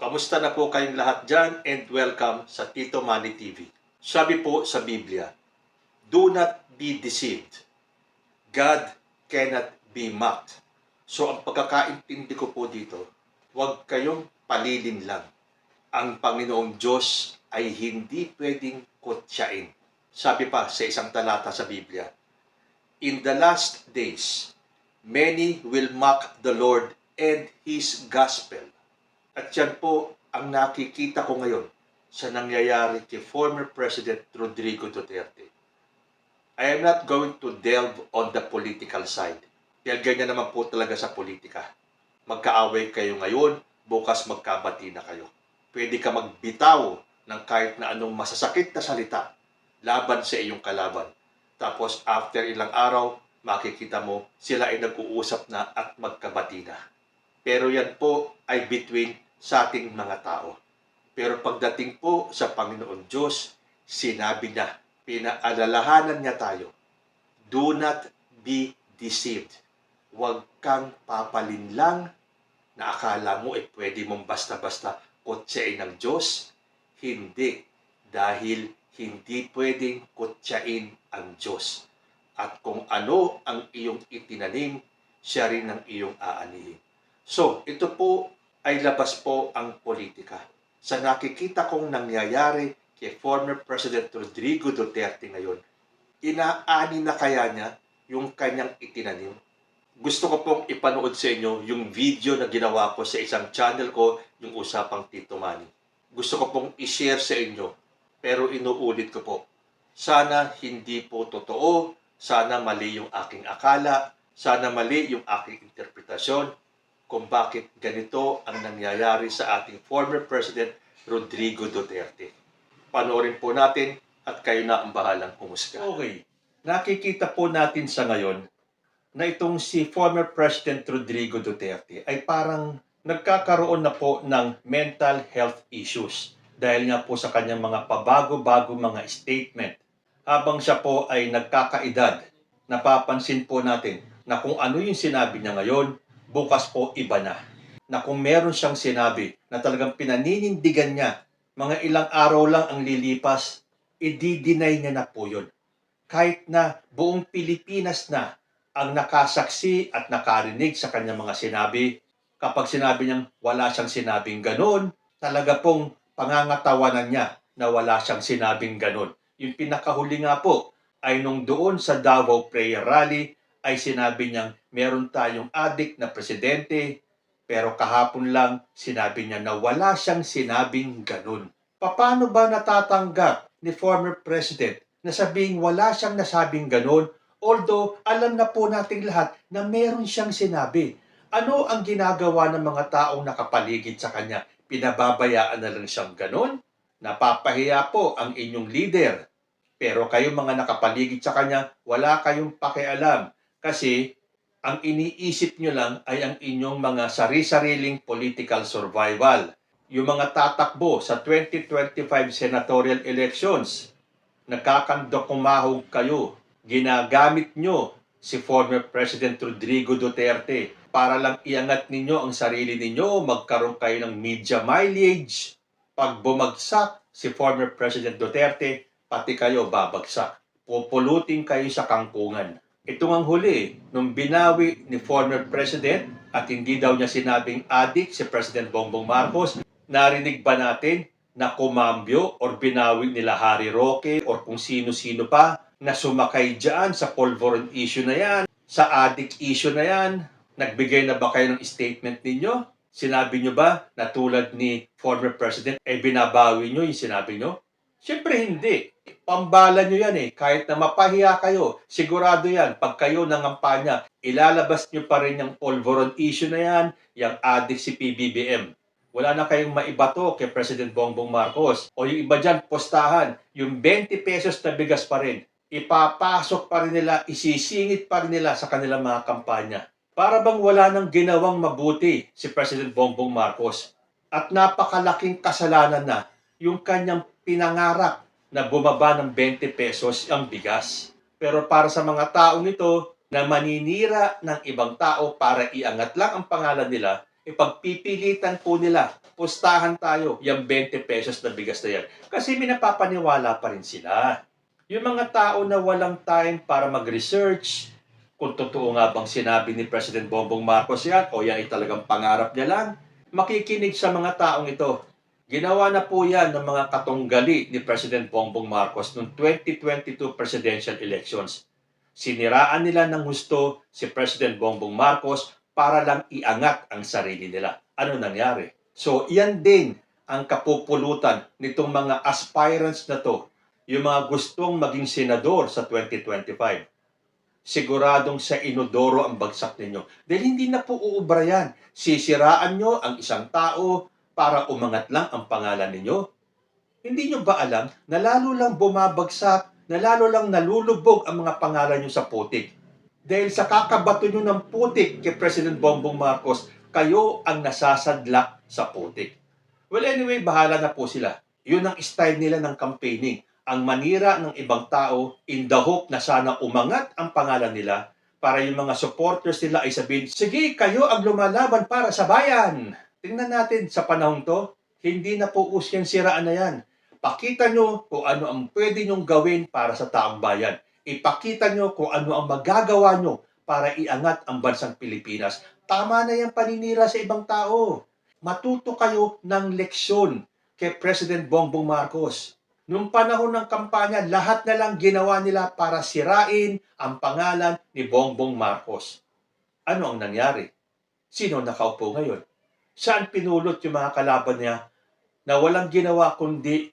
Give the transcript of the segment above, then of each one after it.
Kamusta na po kayong lahat dyan and welcome sa Tito Manny TV. Sabi po sa Biblia, do not be deceived. God cannot be mocked. So ang pagkakaintindi ko po dito, huwag kayong palilin lang. Ang Panginoong Diyos ay hindi pwedeng kutsain. Sabi pa sa isang talata sa Biblia, in the last days, many will mock the Lord and His gospel. At yan po ang nakikita ko ngayon sa nangyayari kay former President Rodrigo Duterte. I am not going to delve on the political side. Dahil ganyan naman po talaga sa politika. Magkaaway kayo ngayon, bukas magkabati na kayo. Pwede ka magbitaw ng kahit na anong masasakit na salita laban sa iyong kalaban. Tapos after ilang araw, makikita mo sila ay nag-uusap na at magkabati na. Pero yan po ay between sa ating mga tao. Pero pagdating po sa Panginoon Diyos, sinabi niya, pinaalalahanan niya tayo, do not be deceived. Huwag kang papalinlang na akala mo pwede mong basta-basta kutsain ng Diyos. Hindi, dahil hindi pwedeng kutsain ang Diyos. At kung ano ang iyong itinanim, siya rin ang iyong aanihin. So, ito po ay labas po ang politika. Sa nakikita kong nangyayari kay former President Rodrigo Duterte ngayon, inaani na kaya niya yung kanyang itinanim. Gusto ko pong ipanood sa inyo yung video na ginawa ko sa isang channel ko, yung Usapang Tito Manny. Gusto ko pong i-share sa inyo, pero inuulit ko po. Sana hindi po totoo, sana mali yung aking akala, sana mali yung aking interpretasyon, kung bakit ganito ang nangyayari sa ating former President Rodrigo Duterte. Panoorin po natin at kayo na ang bahalang humusga. Okay, nakikita po natin sa ngayon na itong si former President Rodrigo Duterte ay parang nagkakaroon na po ng mental health issues dahil nga po sa kanyang mga pabago-bago mga statement. Habang siya po ay nagkakaedad, napapansin po natin na kung ano yung sinabi niya ngayon, bukas po iba na. Na kung meron siyang sinabi na talagang pinaninindigan niya, mga ilang araw lang ang lilipas, i-deny niya na po yun. Kahit na buong Pilipinas na ang nakasaksi at nakarinig sa kanyang mga sinabi, kapag sinabi niyang wala siyang sinabing ganun, talaga pong pangangatawanan niya na wala siyang sinabing ganun. Yung pinakahuli nga po ay nung doon sa Davao Prayer Rally, ay sinabi niyang meron tayong adik na presidente, pero kahapon lang sinabi niya na wala siyang sinabing ganun. Paano ba natatanggap ni former president na sabing wala siyang nasabing ganun, although alam na po nating lahat na meron siyang sinabi? Ano ang ginagawa ng mga taong nakapaligid sa kanya? Pinababayaan na lang siyang ganun? Napapahiya po ang inyong leader. Pero kayong mga nakapaligid sa kanya, wala kayong pakialam. Kasi ang iniisip nyo lang ay ang inyong mga sari-sariling political survival. Yung mga tatakbo sa 2025 senatorial elections, nagkakandokumahog kayo. Ginagamit nyo si former President Rodrigo Duterte para lang iangat ninyo ang sarili ninyo, magkaroon kayo ng media mileage. Pag bumagsak si former President Duterte, pati kayo babagsak. Pupulutin kayo sa kangkungan. Ito ang huli, nung binawi ni former President at hindi daw niya sinabing adik si President Bongbong Marcos, narinig ba natin na kumambyo or binawi nila Harry Roque or kung sino-sino pa na sumakay dyan sa polvoron issue na yan, sa adik issue na yan? Nagbigay na ba kayo ng statement ninyo? Sinabi nyo ba na tulad ni former President ay binabawi nyo yung sinabi nyo? Siyempre hindi. Pambala nyo yan Kahit na mapahiya kayo, sigurado yan. Pag kayo nangampanya, ilalabas nyo pa rin yung polvoron issue na yan, yung adik si PBBM. Wala na kayong maibato kay President Bongbong Marcos. O yung iba dyan, postahan, yung 20 pesos na bigas pa rin. Ipapasok pa rin nila, isisingit pa rin nila sa kanilang mga kampanya. Para bang wala nang ginawang mabuti si President Bongbong Marcos. At napakalaking kasalanan na yung kanyang pinangarap na bumaba ng 20 pesos ang bigas. Pero para sa mga taong ito na maninira ng ibang tao para iangat lang ang pangalan nila, Ipagpipilitan po nila, pustahan tayo, yung 20 pesos na bigas na yan. Kasi may napapaniwala pa rin sila. Yung mga tao na walang time para mag-research, kung totoo nga bang sinabi ni President Bongbong Marcos yan, o yan ay talagang pangarap niya lang, makikinig sa mga taong ito. Ginawa na po yan ng mga katunggali ni President Bongbong Marcos noong 2022 presidential elections. Siniraan nila ng husto si President Bongbong Marcos para lang iangat ang sarili nila. Ano nangyari? So, yan din ang kapupulutan nitong mga aspirants na to, yung mga gustong maging senador sa 2025. Siguradong sa inodoro ang bagsak ninyo. Dahil hindi na po uubra yan. Sisiraan nyo ang isang tao para umangat lang ang pangalan ninyo. Hindi nyo ba alam na lalo lang bumabagsak, na lalo lang nalulubog ang mga pangalan nyo sa putik? Dahil sa kakabato nyo ng putik kay President Bongbong Marcos, kayo ang nasasadlak sa putik. Well, anyway, bahala na po sila. Yun ang style nila ng campaigning. Ang manira ng ibang tao in the hope na sana umangat ang pangalan nila para yung mga supporters nila ay sabihin, sige, kayo ang lumalaban para sa bayan. Tingnan natin sa panahon to, hindi na po usyang siraan na yan. Pakita nyo kung ano ang pwede nyong gawin para sa taong bayan. Ipakita nyo kung ano ang magagawa nyo para iangat ang bansang Pilipinas. Tama na yung paninira sa ibang tao. Matuto kayo ng leksyon kay President Bongbong Marcos. Noong panahon ng kampanya, lahat na lang ginawa nila para sirain ang pangalan ni Bongbong Marcos. Ano ang nangyari? Sino nakaupo ngayon? Saan pinulot yung mga kalaban niya na walang ginawa kundi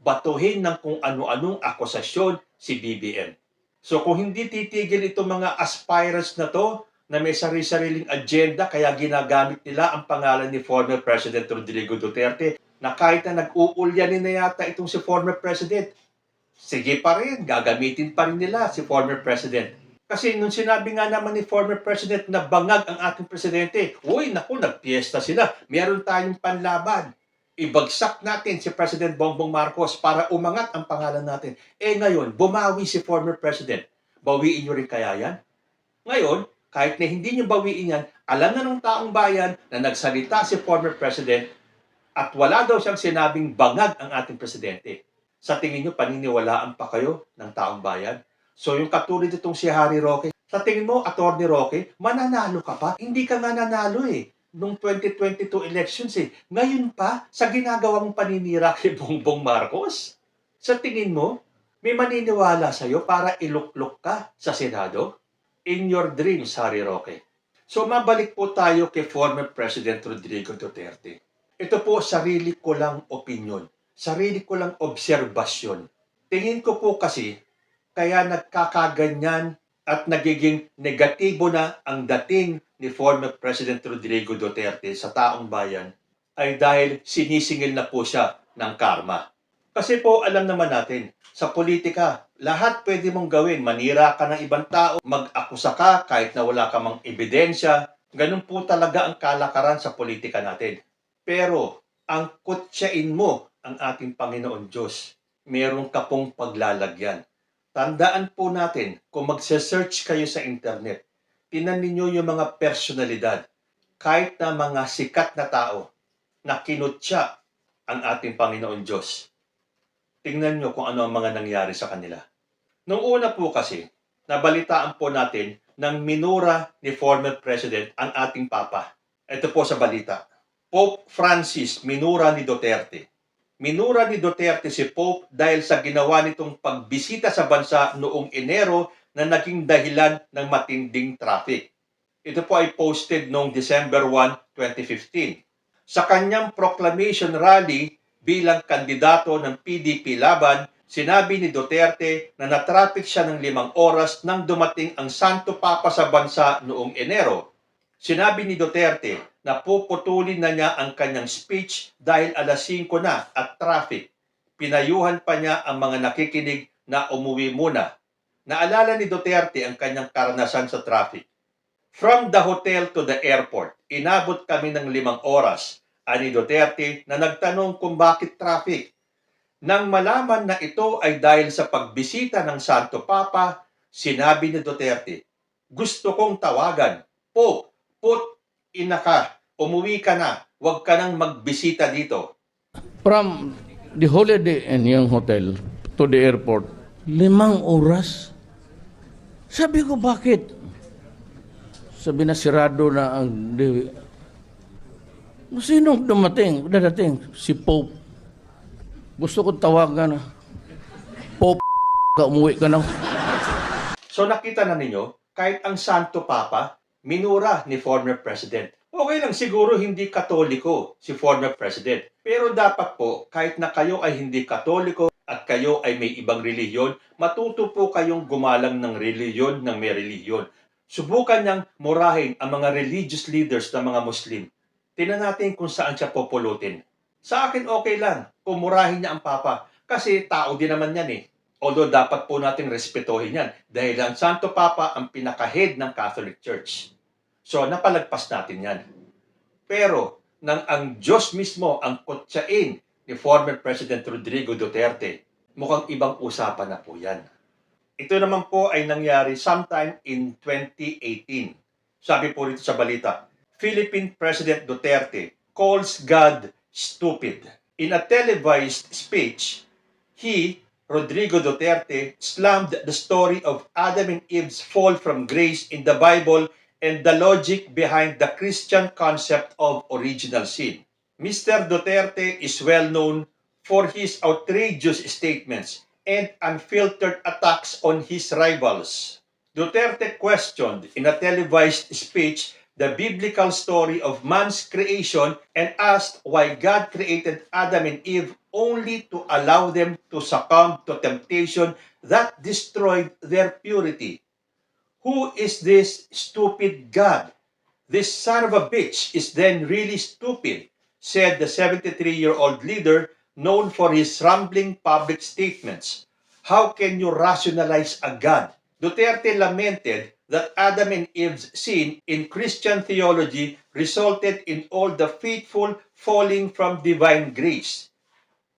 batuhin ng kung ano-anong akusasyon si BBM? So kung hindi titigil itong mga aspirants na to, na may sarili-sariling agenda, kaya ginagamit nila ang pangalan ni former President Rodrigo Duterte, na kahit na nag-uulyanin na yata itong si former President, sige pa rin, gagamitin pa rin nila si former President. Kasi nung sinabi nga naman ni former President na bangag ang ating Presidente, uy, naku, nagpiesta sila, meron tayong panlaban. Ibagsak natin si President Bongbong Marcos para umangat ang pangalan natin. Ngayon, bumawi si former President. Bawiin nyo rin kaya yan? Ngayon, kahit na hindi nyo bawiin yan, alam na ng taong bayan na nagsalita si former President at wala daw siyang sinabing bangag ang ating Presidente. Sa tingin nyo, paniniwalaan pa kayo ng taong bayan? So yung katulad itong si Harry Roque, sa tingin mo, Atty. Roque, mananalo ka pa? Hindi ka nga nanalo nung 2022 elections Ngayon pa, sa ginagawa mong paninira kay Bongbong Marcos? Sa tingin mo, may maniniwala sa'yo para iluklok ka sa Senado? In your dreams, Harry Roque. So mabalik po tayo kay former President Rodrigo Duterte. Ito po sarili ko lang opinion, sarili ko lang obserbasyon. Tingin ko po kasi, kaya nagkakaganyan at nagiging negatibo na ang dating ni former President Rodrigo Duterte sa taong bayan ay dahil sinisingil na po siya ng karma. Kasi po alam naman natin, sa politika, lahat pwede mong gawin. Manira ka ng ibang tao, mag-akusa ka kahit na wala ka mang ebidensya. Ganun po talaga ang kalakaran sa politika natin. Pero ang kutsain mo ang ating Panginoon Diyos, meron ka pong paglalagyan. Tandaan po natin, kung magse-search kayo sa internet, tinan ninyo yung mga personalidad, kahit na mga sikat na tao, na kinutya ang ating Panginoon Diyos. Tingnan nyo kung ano ang mga nangyari sa kanila. Nung una po kasi, nabalitaan po natin ng minura ni former President ang ating Papa. Ito po sa balita. Pope Francis, minura ni Duterte. Minura ni Duterte si Pope dahil sa ginawa nitong pagbisita sa bansa noong Enero na naging dahilan ng matinding traffic. Ito po ay posted noong December 1, 2015. Sa kanyang proclamation rally bilang kandidato ng PDP laban, sinabi ni Duterte na na-traffic siya ng 5 oras nang dumating ang Santo Papa sa bansa noong Enero. Sinabi ni Duterte na puputulin na niya ang kanyang speech dahil alas 5 na at traffic. Pinayuhan pa niya ang mga nakikinig na umuwi muna. Naalala ni Duterte ang kanyang karanasan sa traffic. From the hotel to the airport, inabot kami ng 5 oras, ani Duterte na nagtanong kung bakit traffic. Nang malaman na ito ay dahil sa pagbisita ng Santo Papa, sinabi ni Duterte, gusto kong tawagan, Pope, put ina ka, Umuwi ka na. Huwag ka nang magbisita dito. From the Holiday Inn yung hotel to the airport, 5 oras. Sabi ko, bakit? Sabi na sirado na ang... Sinong dadating? Si Pope. Gusto ko tawagan na, Pope, umuwi ka na. So nakita na ninyo, kahit ang Santo Papa, minura ni former President. Okay lang, siguro hindi Katoliko si former President. Pero dapat po, kahit na kayo ay hindi Katoliko at kayo ay may ibang reliyon, matuto po kayong gumalang ng reliyon ng may reliyon. Subukan niyang murahin ang mga religious leaders ng mga Muslim. Tingnan natin kung saan siya populutin. Sa akin okay lang kung murahin niya ang Papa kasi tao din naman yan eh. Although dapat po natin respetuhin yan dahil ang Santo Papa ang pinaka-head ng Catholic Church. So napalagpas natin yan. Pero nang ang Diyos mismo ang kutsain ni former President Rodrigo Duterte, mukhang ibang usapan na po yan. Ito naman po ay nangyari sometime in 2018. Sabi po rito sa balita, Philippine President Duterte calls God stupid. In a televised speech, Rodrigo Duterte, slammed the story of Adam and Eve's fall from grace in the Bible and the logic behind the Christian concept of original sin. Mr. Duterte is well known for his outrageous statements and unfiltered attacks on his rivals. Duterte questioned in a televised speech the biblical story of man's creation and asked why God created Adam and Eve only to allow them to succumb to temptation that destroyed their purity. Who is this stupid God? This son of a bitch is then really stupid, said the 73-year-old leader known for his rambling public statements. How can you rationalize a God? Duterte lamented that Adam and Eve's sin in Christian theology resulted in all the faithful falling from divine grace.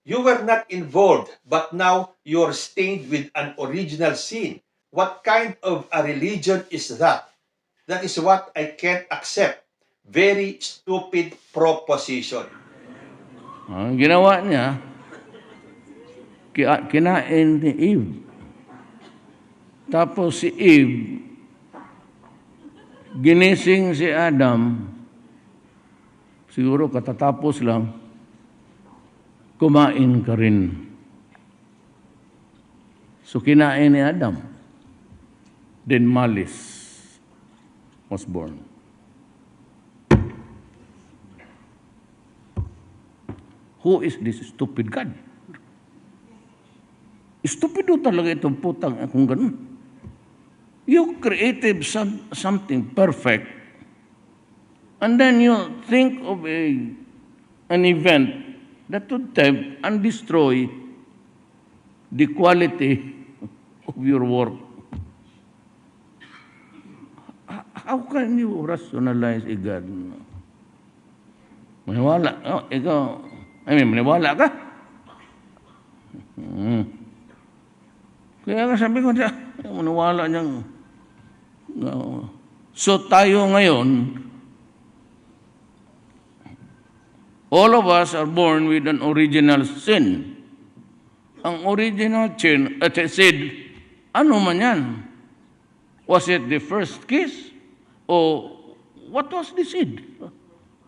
You were not involved, but now you are stained with an original sin. What kind of a religion is that? That is what I can't accept. Very stupid proposition. Ang ginawa niya, kinain ni Eve. Tapos si Eve, ginising si Adam, siguro katatapos lang, kumain ka rin. So kinain ni Adam. Then malice was born. Who is this stupid God? Stupido talaga itong putang kung ganun. You created something perfect and then you think of an event that would tempt and destroy the quality of your work. How can you rationalize a God? Maniwala. Oh, ikaw, maniwala ka? Kaya nga sabi ko, maniwala niyang. So tayo ngayon, all of us are born with an original sin. Ang original sin, ano man yan? Was it the first kiss? O what was the seed?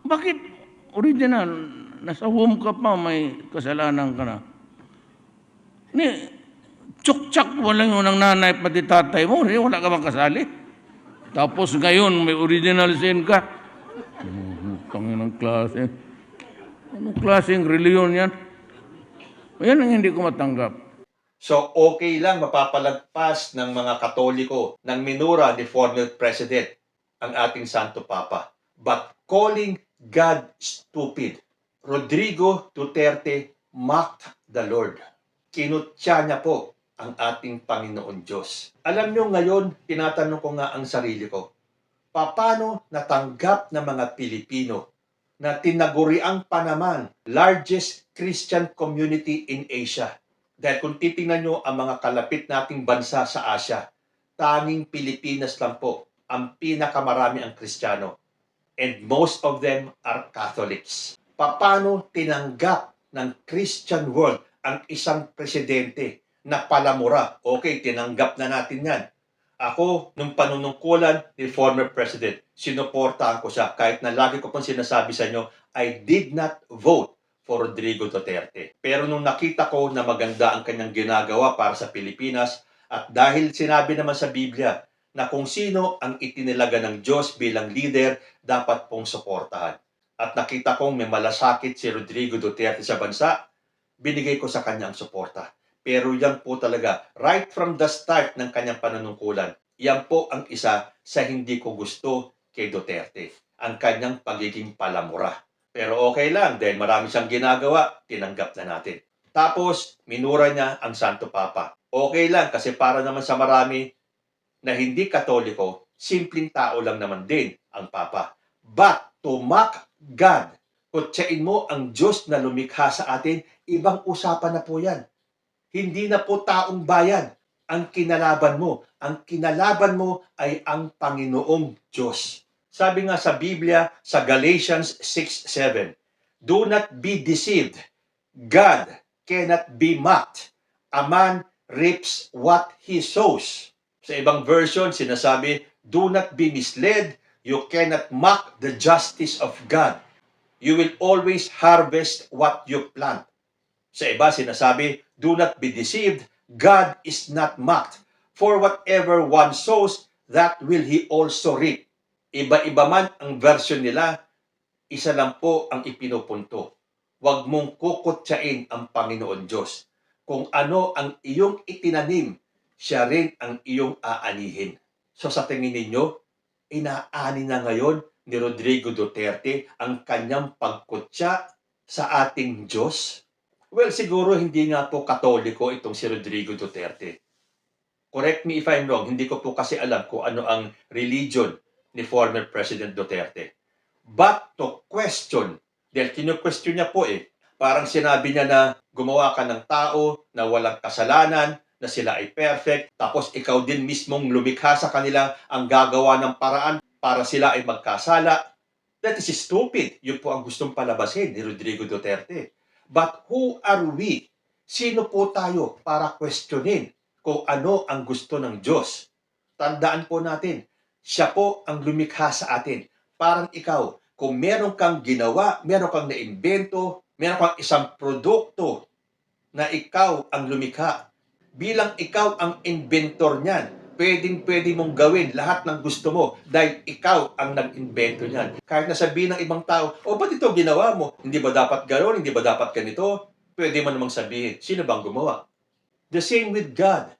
Bakit original? Nasa womb ka pa, may kasalanan ka na. Tsuktsak mo lang yun ng nanay pati tatay mo, wala ka bang kasali? Tapos ngayon, may original sin ka. Tanginang klase. Anong klaseng reliyon yan? Yan ang hindi ko matanggap. So okay lang mapapalagpas ng mga Katoliko ng minura ni former President ang ating Santo Papa. But calling God stupid, Rodrigo Duterte mocked the Lord. Kinutya niya po ang ating Panginoon Diyos. Alam niyo ngayon, tinatanong ko nga ang sarili ko, paano natanggap ng mga Pilipino na tinaguriang pa naman largest Christian community in Asia? Dahil kung titingnan nyo ang mga kalapit nating bansa sa Asia, tanging Pilipinas lang po ang pinakamarami ang Kristiyano. and most of them are Catholics. Paano tinanggap ng Christian world ang isang presidente na palamura? Okay, tinanggap na natin yan. Ako, nung panunungkulan ni former president, sinuportahan ko siya kahit na lagi ko pong sinasabi sa inyo, I did not vote for Rodrigo Duterte. Pero nung nakita ko na maganda ang kanyang ginagawa para sa Pilipinas, at dahil sinabi naman sa Biblia na kung sino ang itinilaga ng Diyos bilang leader, dapat pong suportahan. At nakita kong may malasakit si Rodrigo Duterte sa bansa, binigay ko sa kanyang suporta. Pero yan po talaga, right from the start ng kanyang panunungkulan, yan po ang isa sa hindi ko gusto kay Duterte, ang kanyang pagiging palamura. Pero okay lang, dahil marami siyang ginagawa, tinanggap na natin. Tapos, minura niya ang Santo Papa. Okay lang, kasi para naman sa marami na hindi Katoliko, simpleng tao lang naman din ang Papa. But to mock God, kutsain mo ang Diyos na lumikha sa atin, ibang usapan na po yan. Hindi na po taong bayan ang kinalaban mo. Ang kinalaban mo ay ang Panginoong Diyos. Sabi nga sa Biblia, sa Galatians 6:7, do not be deceived. God cannot be mocked. A man reaps what he sows. Sa ibang version, sinasabi, do not be misled. You cannot mock the justice of God. You will always harvest what you plant. Sa iba, sinasabi, do not be deceived. God is not mocked. For whatever one sows, that will he also reap. Iba-iba man ang version nila, isa lang po ang ipinupunto. Huwag mong kukutsain ang Panginoon Diyos. Kung ano ang iyong itinanim, siya rin ang iyong aanihin. So sa tingin ninyo, inaani na ngayon ni Rodrigo Duterte ang kanyang pagkutsa sa ating Diyos? Well, siguro hindi nga po Katoliko itong si Rodrigo Duterte. Correct me if I'm wrong, hindi ko po kasi alam kung ano ang religion ni former President Duterte. But to question, dahil kinu-question niya po parang sinabi niya na gumawa ka ng tao na walang kasalanan, na sila ay perfect, tapos ikaw din mismong lumikha sa kanila ang gagawa ng paraan para sila ay magkasala. That is stupid. Yun po ang gustong palabasin ni Rodrigo Duterte. But who are we? Sino po tayo para questionin kung ano ang gusto ng Diyos? Tandaan po natin, siya po ang lumikha sa atin. Parang ikaw, kung meron kang ginawa, meron kang naimbento, meron kang isang produkto na ikaw ang lumikha. Bilang ikaw ang inventor niyan, pwedeng-pwede mong gawin lahat ng gusto mo dahil ikaw ang nag-invento niyan. Kahit nasabihin ng ibang tao, ba't ito ginawa mo? Hindi ba dapat gano'n? Hindi ba dapat ganito? Pwede mo namang sabihin, sino bang gumawa? The same with God.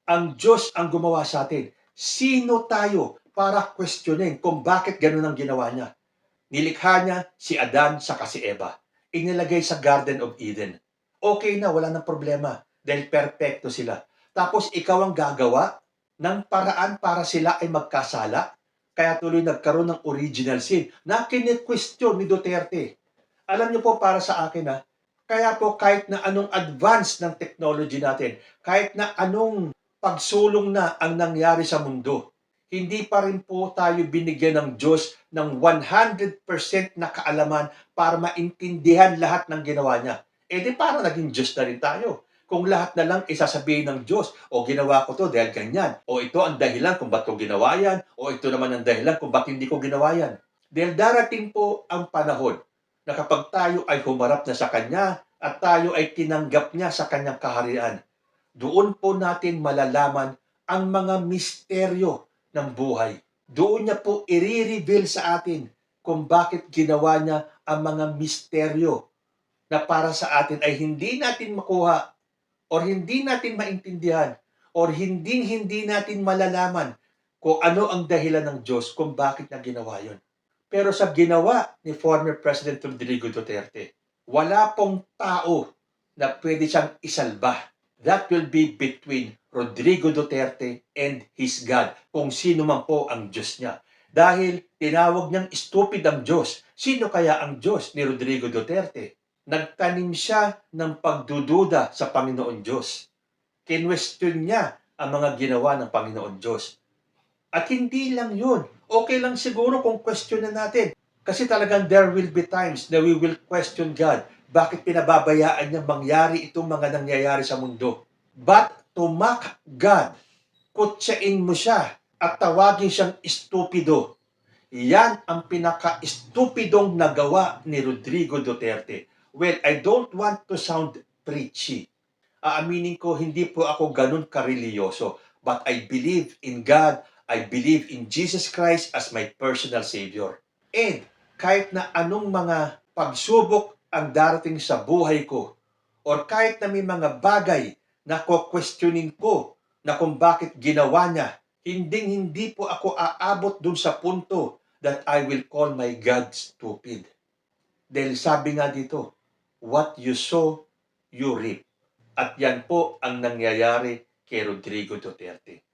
Ang Diyos ang gumawa sa atin. Sino tayo para questionin kung bakit gano'n ang ginawa niya? Nilikha niya si Adan saka si Eva. Inilagay sa Garden of Eden. Okay na, wala nang problema. Dahil perfecto sila. Tapos ikaw ang gagawa ng paraan para sila ay magkasala. Kaya tuloy nagkaroon ng original sin na kine-question ni Duterte. Alam niyo po para sa akin kaya po kahit na anong advance ng technology natin, kahit na anong pagsulong na ang nangyari sa mundo, hindi pa rin po tayo binigyan ng Diyos ng 100% na kaalaman para maintindihan lahat ng ginawa niya. Di parang naging Diyos na rin tayo. Kung lahat na lang isasabihin ng Diyos, ginawa ko to dahil ganyan, ito ang dahilan kung ba't ko ginawa yan, ito naman ang dahilan kung ba't hindi ko ginawa yan. Dahil darating po ang panahon na kapag tayo ay humarap na sa Kanya at tayo ay tinanggap niya sa Kanyang kaharian, doon po natin malalaman ang mga misteryo ng buhay. Doon niya po i-reveal sa atin kung bakit ginawa niya ang mga misteryo na para sa atin ay hindi natin makuha or hindi natin maintindihan, or hindi natin malalaman kung ano ang dahilan ng Diyos kung bakit na ginawa yon. Pero sa ginawa ni former President Rodrigo Duterte, wala pong tao na pwede siyang isalba. That will be between Rodrigo Duterte and his God, kung sino man po ang Diyos niya. Dahil tinawag niyang stupid ang Diyos. Sino kaya ang Diyos ni Rodrigo Duterte? Nagtanim siya ng pagdududa sa Panginoon Diyos. Kinwestiyon niya ang mga ginawa ng Panginoon Diyos. At hindi lang yun. Okay lang siguro kung questionan natin. Kasi talagang there will be times na we will question God. Bakit pinababayaan niya mangyari itong mga nangyayari sa mundo? But to mock God, kutsain mo siya at tawagin siyang estupido. Yan ang pinaka-estupidong nagawa ni Rodrigo Duterte. Well, I don't want to sound preachy. Aaminin ko, hindi po ako ganun kareliyoso. But I believe in God. I believe in Jesus Christ as my personal Savior. And kahit na anong mga pagsubok ang darating sa buhay ko, or kahit na may mga bagay na questionin ko na kung bakit ginawa niya, hindi po ako aabot dun sa punto that I will call my God stupid. Dahil sabi nga dito, what you sow, you reap. At yan po ang nangyayari kay Rodrigo Duterte.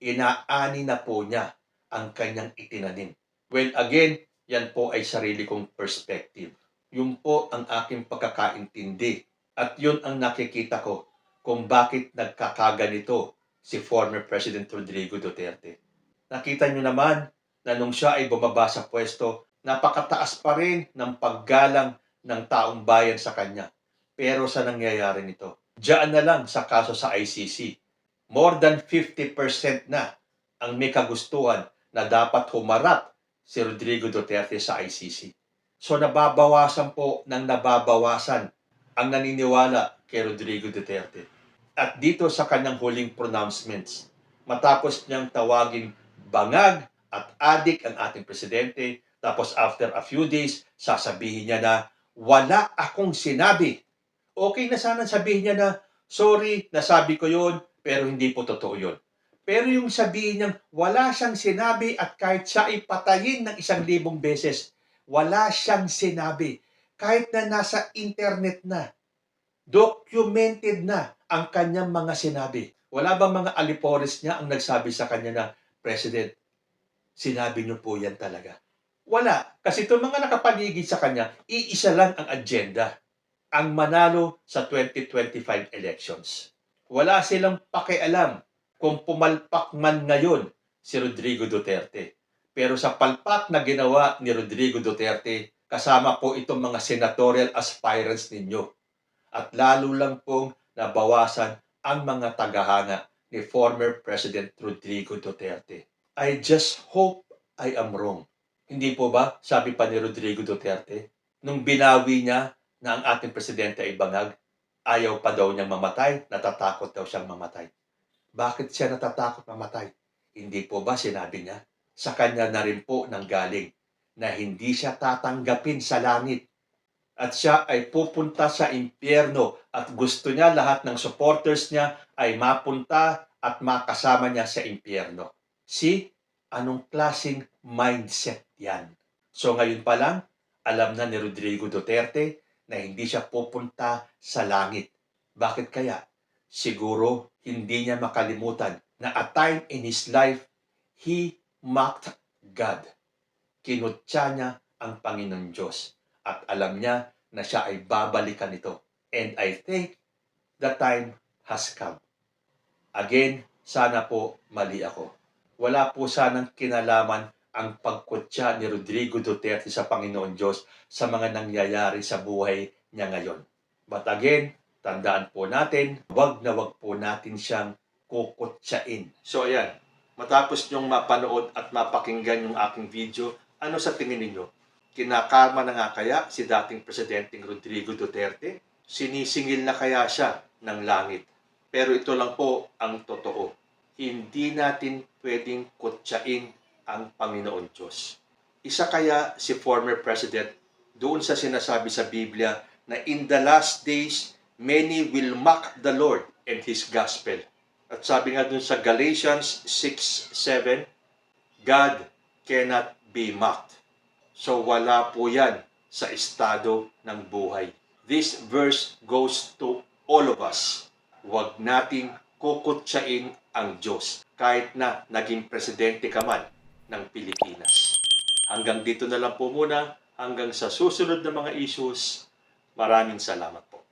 Inaani na po niya ang kanyang itinanim. Well, again, yan po ay sarili kong perspective. Yun po ang aking pagkakaintindi. At yun ang nakikita ko kung bakit nagkakaganito si former President Rodrigo Duterte. Nakita nyo naman na nung siya ay bumaba sa pwesto, napakataas pa rin ng paggalang ng taong bayan sa kanya. Pero sa nangyayari nito, diyan na lang sa kaso sa ICC, more than 50% na ang may kagustuhan na dapat humarap si Rodrigo Duterte sa ICC. So nababawasan po ng nababawasan ang naniniwala kay Rodrigo Duterte. At dito sa kanyang huling pronouncements, matapos niyang tawagin bangag at adik ang ating presidente, tapos after a few days, sasabihin niya na wala akong sinabi. Okay na sana sabihin niya na, sorry, nasabi ko yun, pero hindi po totoo yun. Pero yung sabihin niyang wala siyang sinabi at kahit siya ay patayin ng 1,000 beses, wala siyang sinabi. Kahit na nasa internet na, documented na ang kanyang mga sinabi. Wala bang mga alipores niya ang nagsabi sa kanya na, President, sinabi niyo po yan talaga? Wala. Kasi itong mga nakapaligid sa kanya, iisa lang ang agenda. Ang manalo sa 2025 elections. Wala silang pakialam kung pumalpak man ngayon si Rodrigo Duterte. Pero sa palpak na ginawa ni Rodrigo Duterte, kasama po itong mga senatorial aspirants ninyo. At lalo lang pong nabawasan ang mga tagahanga ni former President Rodrigo Duterte. I just hope I am wrong. Hindi po ba, sabi pa ni Rodrigo Duterte, nung binawi niya na ang ating presidente ay bangag, ayaw pa daw niyang mamatay, natatakot daw siyang mamatay. Bakit siya natatakot mamatay? Hindi po ba sinabi niya? Sa kanya na rin po nanggaling na hindi siya tatanggapin sa langit. At siya ay pupunta sa impyerno at gusto niya lahat ng supporters niya ay mapunta at makasama niya sa impyerno. See, anong klaseng mindset yan? So ngayon pa lang, alam na ni Rodrigo Duterte na hindi siya pupunta sa langit. Bakit kaya? Siguro hindi niya makalimutan na a time in his life, he mocked God. Kinutya niya ang Panginoon Diyos. At alam niya na siya ay babalikan nito. And I think the time has come. Again, sana po mali ako. Wala po sanang kinalaman ang pagkutya ni Rodrigo Duterte sa Panginoon Diyos sa mga nangyayari sa buhay niya ngayon. But again, tandaan po natin, wag na wag po natin siyang kukutsain. So ayan, matapos niyong mapanood at mapakinggan yung aking video, ano sa tingin ninyo? Kinakarma na nga kaya si dating Presidenteng Rodrigo Duterte? Sinisingil na kaya siya ng langit? Pero ito lang po ang totoo. Hindi natin pwedeng kutsain ang Panginoon Diyos. Isa kaya si former President doon sa sinasabi sa Biblia na in the last days, many will mock the Lord and His gospel. At sabi nga doon sa Galatians 6:7, God cannot be mocked. So wala po yan sa estado ng buhay. This verse goes to all of us. Huwag nating kukutsain ang Diyos kahit na naging presidente ka man ng Pilipinas. Hanggang dito na lang po muna. Hanggang sa susunod na mga issues. Maraming salamat po.